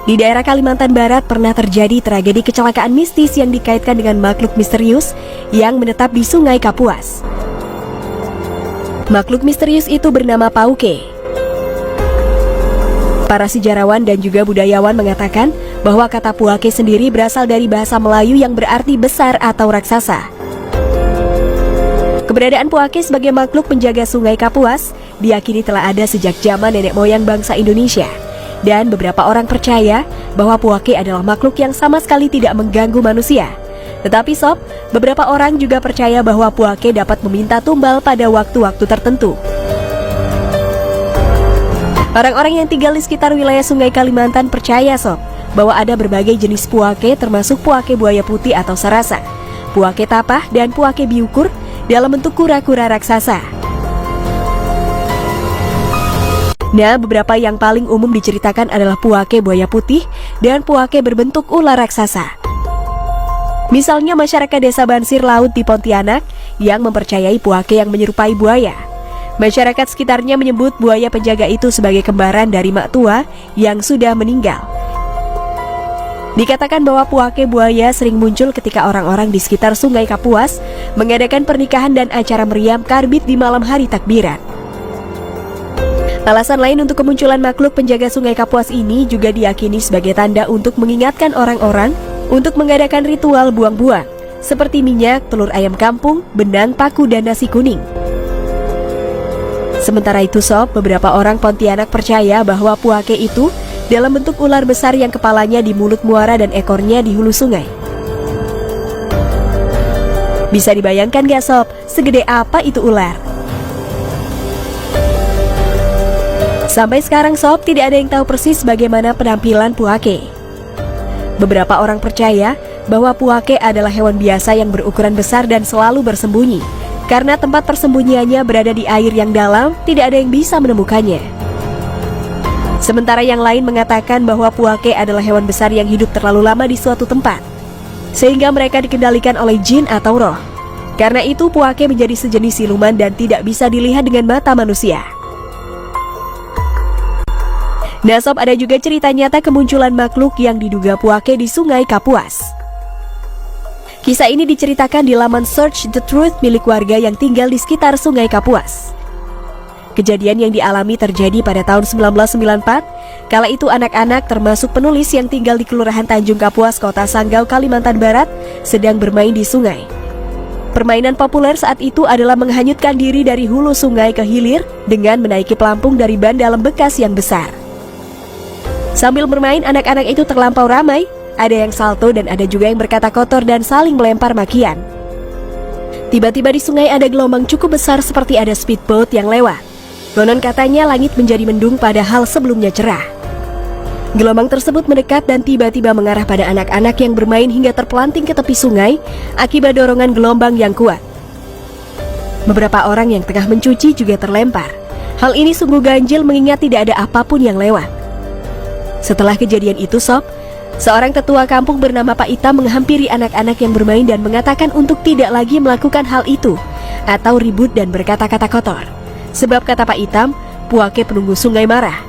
Di daerah Kalimantan Barat pernah terjadi tragedi kecelakaan mistis yang dikaitkan dengan makhluk misterius yang menetap di Sungai Kapuas. Makhluk misterius itu bernama Pauke. Para sejarawan dan juga budayawan mengatakan bahwa kata Puake sendiri berasal dari bahasa Melayu yang berarti besar atau raksasa. Keberadaan Puake sebagai makhluk penjaga Sungai Kapuas diyakini telah ada sejak zaman nenek moyang bangsa Indonesia. Dan beberapa orang percaya bahwa Puake adalah makhluk yang sama sekali tidak mengganggu manusia. Tetapi sob, beberapa orang juga percaya bahwa Puake dapat meminta tumbal pada waktu-waktu tertentu. Orang-orang yang tinggal di sekitar wilayah Sungai Kalimantan percaya sob, bahwa ada berbagai jenis Puake termasuk Puake buaya putih atau sarasa, Puake tapah dan Puake biukur dalam bentuk kura-kura raksasa. Nah, beberapa yang paling umum diceritakan adalah Puake buaya putih dan Puake berbentuk ular raksasa. Misalnya masyarakat desa Bansir Laut di Pontianak yang mempercayai Puake yang menyerupai buaya. Masyarakat sekitarnya menyebut buaya penjaga itu sebagai kembaran dari mak tua yang sudah meninggal. Dikatakan bahwa Puake buaya sering muncul ketika orang-orang di sekitar Sungai Kapuas mengadakan pernikahan dan acara meriam karbit di malam hari takbiran. Alasan lain untuk kemunculan makhluk penjaga Sungai Kapuas ini juga diyakini sebagai tanda untuk mengingatkan orang-orang untuk mengadakan ritual buang-buang, seperti minyak, telur ayam kampung, benang, paku, dan nasi kuning. Sementara itu sob, beberapa orang Pontianak percaya bahwa Puake itu dalam bentuk ular besar yang kepalanya di mulut muara dan ekornya di hulu sungai. Bisa dibayangkan gak sob, segede apa itu ular? Sampai sekarang sob, tidak ada yang tahu persis bagaimana penampilan Puake. Beberapa orang percaya bahwa Puake adalah hewan biasa yang berukuran besar dan selalu bersembunyi. Karena tempat persembunyiannya berada di air yang dalam, tidak ada yang bisa menemukannya. Sementara yang lain mengatakan bahwa Puake adalah hewan besar yang hidup terlalu lama di suatu tempat, sehingga mereka dikendalikan oleh jin atau roh. Karena itu Puake menjadi sejenis siluman dan tidak bisa dilihat dengan mata manusia. Nah sob, ada juga cerita nyata kemunculan makhluk yang diduga Puake di Sungai Kapuas. Kisah ini diceritakan di laman Search the Truth milik warga yang tinggal di sekitar Sungai Kapuas. Kejadian yang dialami terjadi pada tahun 1994, kala itu anak-anak termasuk penulis yang tinggal di Kelurahan Tanjung Kapuas, Kota Sanggau, Kalimantan Barat, sedang bermain di sungai. Permainan populer saat itu adalah menghanyutkan diri dari hulu sungai ke hilir dengan menaiki pelampung dari ban dalam bekas yang besar. Sambil bermain, anak-anak itu terlampau ramai, ada yang salto dan ada juga yang berkata kotor dan saling melempar makian. Tiba-tiba di sungai ada gelombang cukup besar seperti ada speedboat yang lewat. Konon katanya langit menjadi mendung padahal sebelumnya cerah. Gelombang tersebut mendekat dan tiba-tiba mengarah pada anak-anak yang bermain hingga terpelanting ke tepi sungai akibat dorongan gelombang yang kuat. Beberapa orang yang tengah mencuci juga terlempar. Hal ini sungguh ganjil mengingat tidak ada apapun yang lewat. Setelah kejadian itu sob, seorang tetua kampung bernama Pak Itam menghampiri anak-anak yang bermain dan mengatakan untuk tidak lagi melakukan hal itu atau ribut dan berkata-kata kotor. Sebab kata Pak Itam, Puake penunggu sungai marah.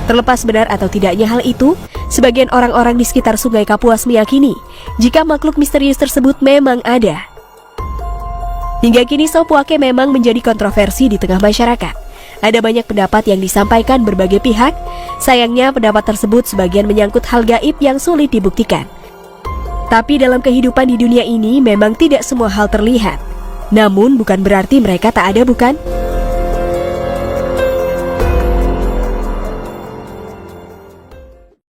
Terlepas benar atau tidaknya hal itu, sebagian orang-orang di sekitar Sungai Kapuas meyakini jika makhluk misterius tersebut memang ada. Hingga kini sob, Puake memang menjadi kontroversi di tengah masyarakat. Ada banyak pendapat yang disampaikan berbagai pihak. Sayangnya pendapat tersebut sebagian menyangkut hal gaib yang sulit dibuktikan. Tapi dalam kehidupan di dunia ini memang tidak semua hal terlihat. Namun bukan berarti mereka tak ada, bukan?